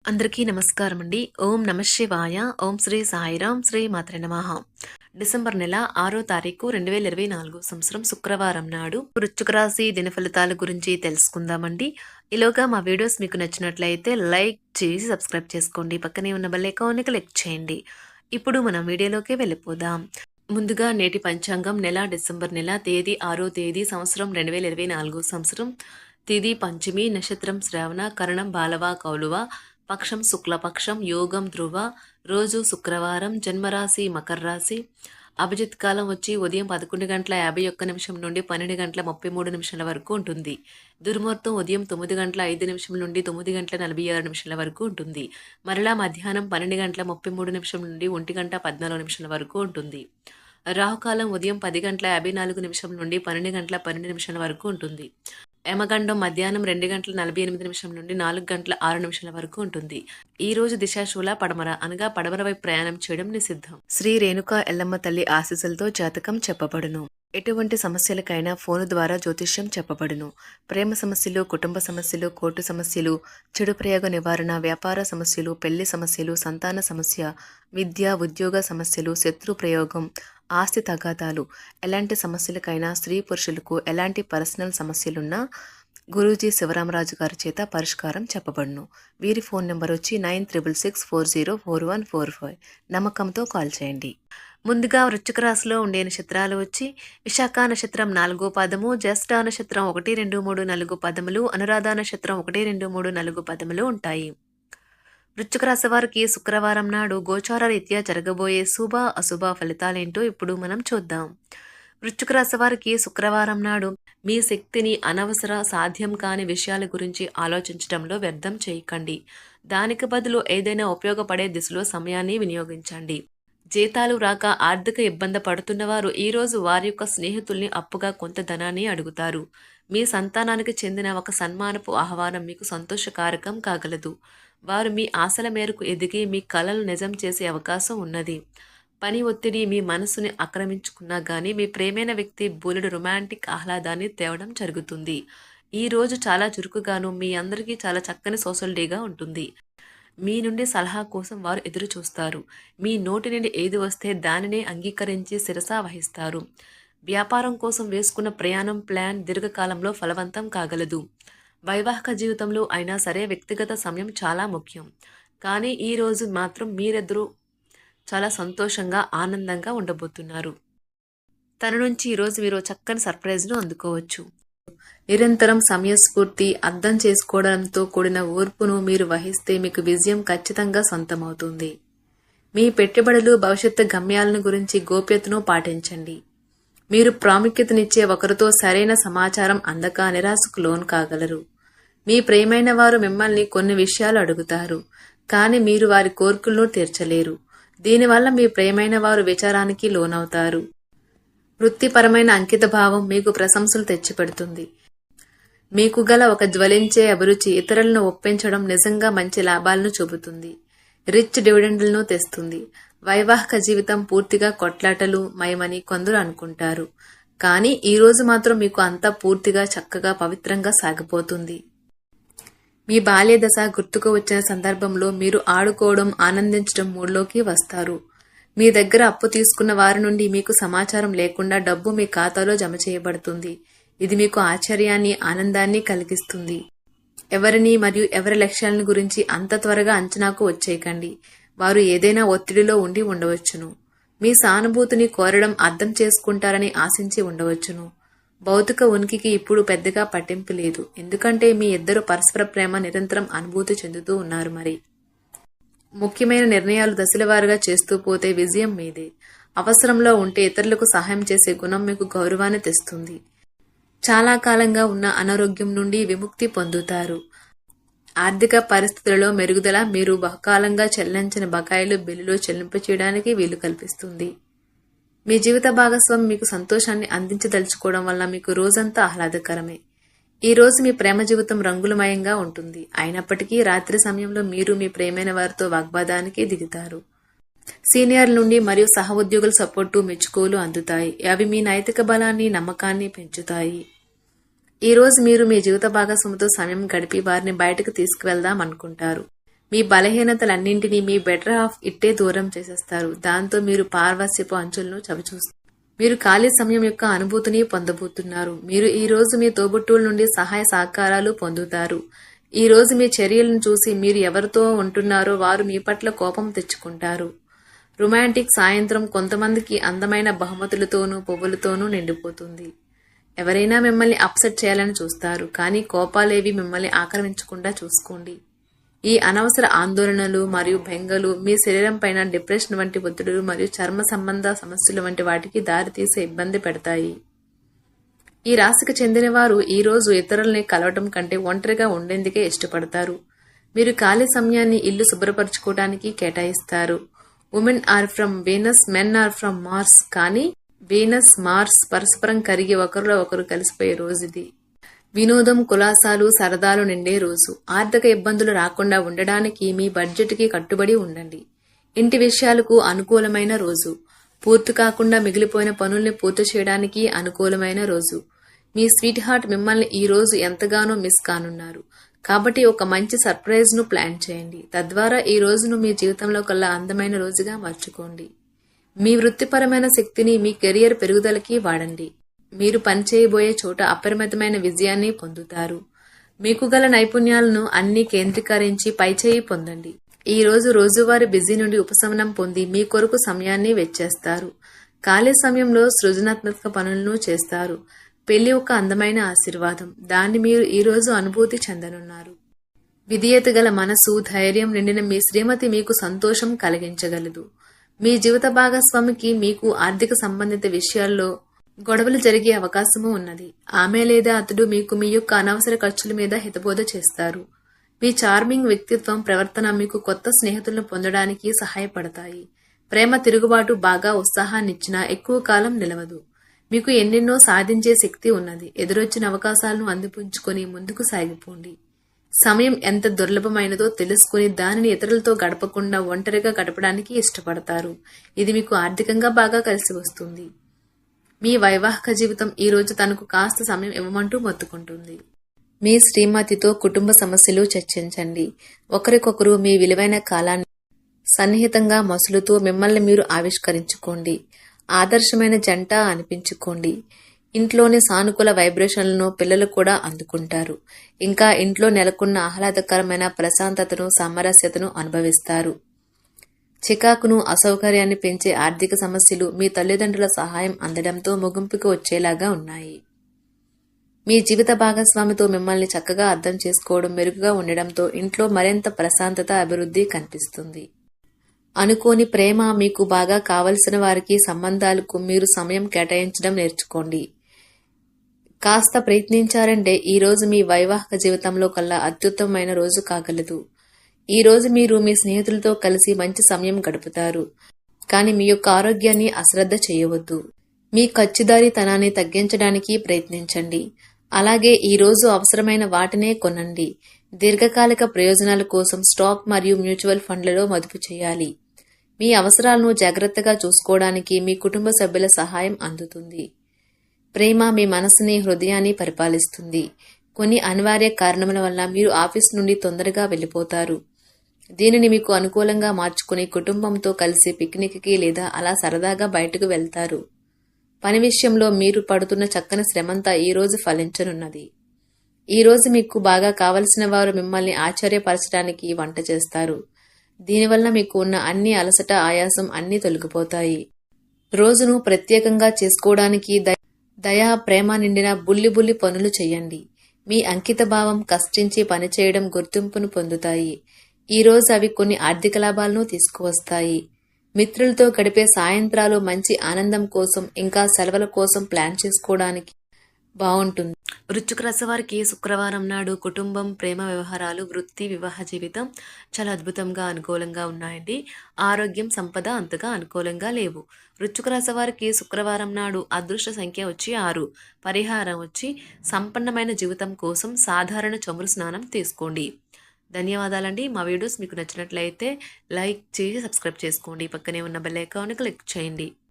అందరికీ నమస్కారం అండి. ఓం నమ శివాయ. ఓం శ్రీ సాయిరాం. శ్రీ మాత్రే నమః. డిసెంబర్ నెల 6వ తారీఖు 2024 సంవత్సరం శుక్రవారం నాడు వృశ్చిక రాశి దిన ఫలితాల గురించి తెలుసుకుందామండి. ఈలోగా మా వీడియోస్ మీకు నచ్చినట్లయితే లైక్ చేసి సబ్స్క్రైబ్ చేసుకోండి. పక్కనే ఉన్న బెల్ ఐకాన్ని క్లిక్ చేయండి. ఇప్పుడు మనం వీడియోలోకి వెళ్ళిపోదాం. ముందుగా నేటి పంచాంగం నెల డిసెంబర్ నెల తేదీ 6వ తేదీ సంవత్సరం 2024 సంవత్సరం తిథి పంచమి నక్షత్రం శ్రవణ కరణం బాలవ కౌలువ పక్షం శుక్లపక్షం యోగం ధ్రువ రోజు శుక్రవారం జన్మరాశి మకర రాశి అభిజిత్ కాలం వచ్చి ఉదయం 11:51 నుండి 12:33 వరకు ఉంటుంది. దుర్ముహూర్తం ఉదయం 9:05 నుండి 9:46 వరకు ఉంటుంది. మరలా మధ్యాహ్నం 12:33 నుండి 1:14 వరకు ఉంటుంది. రాహుకాలం ఉదయం 10:54 నుండి 12:12 వరకు ఉంటుంది. యమగండం మధ్యాహ్నం 2:48 నుండి 4:06 వరకు ఉంటుంది. ఈ రోజు దిశాశూల పడమర అనగా పడమర వైపు ప్రయాణం చేయడం నిషిద్ధం. శ్రీ రేణుకా ఎల్లమ్మ తల్లి ఆశీస్సులతో జాతకం చెప్పబడును. ఎటువంటి సమస్యలకైనా ఫోను ద్వారా జ్యోతిష్యం చెప్పబడును. ప్రేమ సమస్యలు, కుటుంబ సమస్యలు, కోర్టు సమస్యలు, చెడు ప్రయోగ నివారణ, వ్యాపార సమస్యలు, పెళ్లి సమస్యలు, సంతాన సమస్య, విద్య ఉద్యోగ సమస్యలు, శత్రు ప్రయోగం, ఆస్తి తగాదాలు, ఎలాంటి సమస్యలకైనా స్త్రీ పురుషులకు ఎలాంటి పర్సనల్ సమస్యలున్నా గురూజీ శివరామరాజు గారి చేత పరిష్కారం చెప్పబడును. వీరి ఫోన్ నెంబర్ వచ్చి 9664041445. నమ్మకంతో కాల్ చేయండి. ముందుగా వృశ్చిక రాశిలో ఉండే నక్షత్రాలు వచ్చి విశాఖ నక్షత్రం 4వ పాదము, జ్యేష్ఠ నక్షత్రం 1, 2, 3, 4 పదములు, అనురాధ నక్షత్రం 1, 2, 3, 4 పదములు ఉంటాయి. వృశ్చిక రాశి వారికి శుక్రవారం నాడు గోచార రీత్యా జరగబోయే శుభ అశుభ ఫలితాలేంటో ఇప్పుడు మనం చూద్దాం. వృశ్చిక రాశి వారికి శుక్రవారం నాడు మీ శక్తిని అనవసర సాధ్యం కాని విషయాల గురించి ఆలోచించడంలో వ్యర్థం చేయకండి. దానికి బదులు ఏదైనా ఉపయోగపడే దిశలో సమయాన్ని వినియోగించండి. జీతాలు రాక ఆర్థిక ఇబ్బంది పడుతున్నవారు ఈరోజు వారి యొక్క స్నేహితుల్ని అప్పుగా కొంత ధనాన్ని అడుగుతారు. మీ సంతానానికి చెందిన ఒక సన్మానపు ఆహ్వానం మీకు సంతోషకారకం కాగలదు. వారు మీ ఆశల మేరకు ఎదిగి మీ కలలు నిజం చేసే అవకాశం ఉన్నది. పని ఒత్తిడి మీ మనసుని ఆక్రమించుకున్నా కానీ మీ ప్రేమైన వ్యక్తి బోలెడు రొమాంటిక్ ఆహ్లాదాన్ని తేవడం జరుగుతుంది. ఈ రోజు చాలా చురుకుగాను మీ అందరికీ చాలా చక్కని సోషల్ డేగా ఉంటుంది. మీ నుండి సలహా కోసం వారు ఎదురు చూస్తారు. మీ నోటి నుండి ఏది వస్తే దానినే అంగీకరించి శిరసా వహిస్తారు. వ్యాపారం కోసం వేసుకున్న ప్రయాణం ప్లాన్ దీర్ఘకాలంలో ఫలవంతం కాగలదు. వైవాహిక జీవితంలో అయినా సరే వ్యక్తిగత సమయం చాలా ముఖ్యం. కానీ ఈ రోజు మాత్రం మీరిద్దరూ చాలా సంతోషంగా ఆనందంగా ఉండబోతున్నారు. తన నుంచి ఈరోజు మీరు చక్కని సర్ప్రైజ్ను అందుకోవచ్చు. నిరంతరం సమయస్ఫూర్తి అర్థం చేసుకోవడంతో కూడిన ఓర్పును మీరు వహిస్తే మీకు విజయం ఖచ్చితంగా సొంతమవుతుంది. మీ పెట్టుబడులు భవిష్యత్తు గమ్యాలను గురించి గోప్యతను పాటించండి. మీరు ప్రాముఖ్యతనిచ్చే ఒకరితో సరైన సమాచారం అందక నిరాశకు లోన్ కాగలరు. మీ ప్రియమైన వారు మిమ్మల్ని కొన్ని విషయాలు అడుగుతారు, కానీ మీరు వారి కోరికలను తీర్చలేరు. దీనివల్ల మీ ప్రియమైన వారు విచారానికి లోనవుతారు. వృత్తిపరమైన అంకిత భావం మీకు ప్రశంసలు తెచ్చిపెడుతుంది. మీకు గల ఒక జ్వలించే అభిరుచి ఇతరులను ఒప్పించడం నిజంగా మంచి లాభాలను చూపుతుంది. రిచ్ డివిడెండ్లను తెస్తుంది. వైవాహిక జీవితం పూర్తిగా కొట్లాటలు మయమని కొందరు అనుకుంటారు, కానీ ఈ రోజు మాత్రం మీకు అంతా పూర్తిగా చక్కగా పవిత్రంగా సాగిపోతుంది. మీ బాల్య దశ గుర్తుకు వచ్చిన సందర్భంలో మీరు ఆడుకోవడం ఆనందించడం మూడ్లోకి వస్తారు. మీ దగ్గర అప్పు తీసుకున్న వారి నుండి మీకు సమాచారం లేకుండా డబ్బు మీ ఖాతాలో జమ చేయబడుతుంది. ఇది మీకు ఆశ్చర్యాన్ని ఆనందాన్ని కలిగిస్తుంది. ఎవరిని మరియు ఎవరి లక్ష్యాలను గురించి అంత త్వరగా అంచనాకు వచ్చేయకండి. వారు ఏదైనా ఒత్తిడిలో ఉండి ఉండవచ్చును. మీ సానుభూతిని కోరడం అర్థం చేసుకుంటారని ఆశించి ఉండవచ్చును. భౌతిక ఉనికికి ఇప్పుడు పెద్దగా పట్టింపు లేదు, ఎందుకంటే మీ ఇద్దరు పరస్పర ప్రేమ నిరంతరం అనుభూతి చెందుతూ ఉన్నారు. మరి ముఖ్యమైన నిర్ణయాలు దశలవారుగా చేస్తూ పోతే విజయం మీదే. అవసరంలో ఉంటే ఇతరులకు సహాయం చేసే గుణం మీకు గౌరవాన్ని తెస్తుంది. చాలా కాలంగా ఉన్న అనారోగ్యం నుండి విముక్తి పొందుతారు. ఆర్థిక పరిస్థితులలో మెరుగుదల మీరు బహుకాలంగా చెల్లించిన బకాయిలు బిల్లులు చెల్లింపు చేయడానికి వీలు కల్పిస్తుంది. మీ జీవిత భాగస్వామి మీకు సంతోషాన్ని అందించదలుచుకోవడం వల్ల మీకు రోజంతా ఆహ్లాదకరమే. ఈ రోజు మీ ప్రేమ జీవితం రంగులమయంగా ఉంటుంది. అయినప్పటికీ రాత్రి సమయంలో మీరు మీ ప్రేమైన వారితో వాగ్వాదానికి దిగుతారు. సీనియర్ల నుండి మరియు సహ ఉద్యోగుల సపోర్టు మెచ్చుకోలు అందుతాయి. అవి మీ నైతిక బలాన్ని నమ్మకాన్ని పెంచుతాయి. ఈ రోజు మీరు మీ జీవిత భాగస్వామితో సమయం గడిపి వారిని బయటకు తీసుకువెళ్దాం అనుకుంటారు. మీ బలహీనతలన్నింటినీ మీ బెటర్ హాఫ్ ఇట్టే దూరం చేసేస్తారు. దాంతో మీరు పార్వశ్యపు అంచులను చవిచూస్తారు. మీరు ఖాళీ సమయం యొక్క అనుభూతిని పొందబోతున్నారు. మీరు ఈ రోజు మీ తోబుట్టువుల నుండి సహాయ సహకారాలు పొందుతారు. ఈ రోజు మీ చర్యలను చూసి మీరు ఎవరితో ఉంటున్నారో వారు మీ పట్ల కోపం తెచ్చుకుంటారు. రొమాంటిక్ సాయంత్రం కొంతమందికి అందమైన బహుమతులతోనూ పువ్వులతోనూ నిండిపోతుంది. ఎవరైనా మిమ్మల్ని అప్సెట్ చేయాలని చూస్తారు, కానీ కోపాలేవి మిమ్మల్ని ఆక్రమించకుండా చూసుకోండి. ఈ అనవసర ఆందోళనలు మరియు బెంగలు మీ శరీరం పైన డిప్రెషన్ వంటి ఒత్తిడులు మరియు చర్మ సంబంధ సమస్యలు వంటి వాటికి దారితీసే ఇబ్బంది పెడతాయి. ఈ రాశికి చెందిన వారు ఈ రోజు ఇతరుల్ని కలవటం కంటే ఒంటరిగా ఉండేందుకే ఇష్టపడతారు. మీరు ఖాళీ సమయాన్ని ఇల్లు శుభ్రపరచుకోవడానికి కేటాయిస్తారు. Women are from Venus, men are from Mars. కానీ వీనస్, మార్స్ పరస్పరం కరిగి ఒకరిలో ఒకరు కలిసిపోయే రోజు ఇది. వినోదం, కులాసాలు, సరదాలు నిండే రోజు. ఆర్థిక ఇబ్బందులు రాకుండా ఉండడానికి మీ బడ్జెట్కి కట్టుబడి ఉండండి. ఇంటి విషయాలకు అనుకూలమైన రోజు. పూర్తి కాకుండా మిగిలిపోయిన పనుల్ని పూర్తి చేయడానికి అనుకూలమైన రోజు. మీ స్వీట్ హార్ట్ మిమ్మల్ని ఈ రోజు ఎంతగానో మిస్ కానున్నారు. కాబట్టి ఒక మంచి సర్ప్రైజ్ ను ప్లాన్ చేయండి. తద్వారా ఈ రోజును మీ జీవితంలో కల్లా అందమైన రోజుగా మార్చుకోండి. మీ వృత్తిపరమైన శక్తిని మీ కెరియర్ పెరుగుదలకి వాడండి. మీరు పనిచేయబోయే చోట అపరిమితమైన విజయాన్ని పొందుతారు. మీకు గల నైపుణ్యాలను అన్ని కేంద్రీకరించి పైచేయి పొందండి. ఈ రోజు రోజువారీ బిజీ నుండి ఉపశమనం పొంది మీ కొరకు సమయాన్ని వెచ్చేస్తారు. ఖాళీ సమయంలో సృజనాత్మక పనులను చేస్తారు. పెళ్లి ఒక అందమైన ఆశీర్వాదం. దాన్ని మీరు ఈ రోజు అనుభూతి చెందనున్నారు. విధేయత గల మనసు, ధైర్యం నిండిన మీ శ్రీమతి మీకు సంతోషం కలిగించగలదు. మీ జీవిత భాగస్వామికి మీకు ఆర్థిక సంబంధిత విషయాల్లో గొడవలు జరిగే అవకాశము ఉన్నది. ఆమె లేదా అతడు మీకు మీ యొక్క అనవసర ఖర్చుల మీద హితబోధ చేస్తారు. మీ చార్మింగ్ వ్యక్తిత్వం, ప్రవర్తన మీకు కొత్త స్నేహితులను పొందడానికి సహాయపడతాయి. ప్రేమ తిరుగుబాటు బాగా ఉత్సాహాన్నిచ్చినా ఎక్కువ కాలం నిలవదు. మీకు ఎన్నెన్నో సాధించే శక్తి ఉన్నది. ఎదురొచ్చిన అవకాశాలను అందిపుంచుకొని ముందుకు సాగిపోండి. సమయం ఎంత దుర్లభమైనదో తెలుసుకుని దానిని ఇతరులతో గడపకుండా ఒంటరిగా గడపడానికి ఇష్టపడతారు. ఇది మీకు ఆర్థికంగా బాగా కలిసి వస్తుంది. మీ వైవాహిక జీవితం ఈ రోజు తనకు కాస్త సమయం ఇవ్వమంటూ మొత్తుకుంటుంది. మీ శ్రీమతితో కుటుంబ సమస్యలు చర్చించండి. ఒకరికొకరు మీ విలువైన కాలాన్ని సన్నిహితంగా మసులుతూ మిమ్మల్ని మీరు ఆవిష్కరించుకోండి. ఆదర్శమైన జంట అనిపించుకోండి. ఇంట్లోని సానుకూల వైబ్రేషన్లను పిల్లలు కూడా అందుకుంటారు. ఇంకా ఇంట్లో నెలకొన్న ఆహ్లాదకరమైన ప్రశాంతతను, సామరస్యతను అనుభవిస్తారు. చికాకును, అసౌకర్యాన్ని పెంచే ఆర్థిక సమస్యలు మీ తల్లిదండ్రుల సహాయం అందడంతో ముగింపుకు వచ్చేలాగా ఉన్నాయి. మీ జీవిత భాగస్వామితో మిమ్మల్ని చక్కగా అర్థం చేసుకోవడం మెరుగుగా ఉండడంతో ఇంట్లో మరింత ప్రశాంతత, అభివృద్ధి కనిపిస్తుంది. అనుకోని ప్రేమ, మీకు బాగా కావలసిన వారికి సంబంధాలకు మీరు సమయం కేటాయించడం నేర్చుకోండి. కాస్త ప్రయత్నించారంటే ఈ రోజు మీ వైవాహిక జీవితంలో కల్లా అత్యుత్తమమైన రోజు కాగలదు. ఈ రోజు మీరు మీ స్నేహితులతో కలిసి మంచి సమయం గడుపుతారు. కానీ మీ యొక్క ఆరోగ్యాన్ని అశ్రద్ధ చేయవద్దు. మీ ఖర్చుదారీతనాన్ని తగ్గించడానికి ప్రయత్నించండి. అలాగే ఈ రోజు అవసరమైన వాటినే కొనండి. దీర్ఘకాలిక ప్రయోజనాల కోసం స్టాక్ మరియు మ్యూచువల్ ఫండ్లలో మదుపు చేయాలి. మీ అవసరాలను జాగ్రత్తగా చూసుకోవడానికి మీ కుటుంబ సభ్యుల సహాయం అందుతుంది. ప్రేమ మీ మనసుని, హృదయాన్ని పరిపాలిస్తుంది. కొన్ని అనివార్య కారణముల వల్ల మీరు ఆఫీస్ నుండి తొందరగా వెళ్ళిపోతారు. దీనిని మీకు అనుకూలంగా మార్చుకుని కుటుంబంతో కలిసి పిక్నిక్కి లేదా అలా సరదాగా బయటకు వెళ్తారు. పని విషయంలో మీరు పడుతున్న చక్కని శ్రమంతా ఈ రోజు ఫలించనున్నది. ఈ రోజు మీకు బాగా కావలసిన వారు మిమ్మల్ని ఆశ్చర్యపరచడానికి వంట చేస్తారు. దీనివల్ల మీకు ఉన్న అన్ని అలసట, ఆయాసం అన్నీ తొలగిపోతాయి. రోజును ప్రత్యేకంగా చేసుకోవడానికి దయా, ప్రేమ నిండిన బుల్లి పనులు చేయండి. మీ అంకిత భావం, కష్టించి పనిచేయడం గుర్తింపును పొందుతాయి. ఈ రోజు అవి కొన్ని ఆర్థిక లాభాలను తీసుకువస్తాయి. మిత్రులతో గడిపే సాయంత్రాలు మంచి ఆనందం కోసం, ఇంకా సెలవుల కోసం ప్లాన్ చేసుకోవడానికి బాగుంటుంది. వృశ్చిక రాశి వారికి శుక్రవారం నాడు కుటుంబం, ప్రేమ వ్యవహారాలు, వృత్తి, వివాహ జీవితం చాలా అద్భుతంగా, అనుకూలంగా ఉన్నాయండి. ఆరోగ్యం, సంపద అంతగా అనుకూలంగా లేవు. వృశ్చిక రాశి వారికి శుక్రవారం నాడు అదృష్ట సంఖ్య వచ్చి 6. పరిహారం వచ్చి సంపన్నమైన జీవితం కోసం సాధారణ చమురు స్నానం తీసుకోండి. ధన్యవాదాలండి. మా వీడియోస్ మీకు నచ్చినట్లయితే లైక్ చేసి సబ్స్క్రైబ్ చేసుకోండి. పక్కనే ఉన్న బెల్ ఐకాన్ క్లిక్ చేయండి.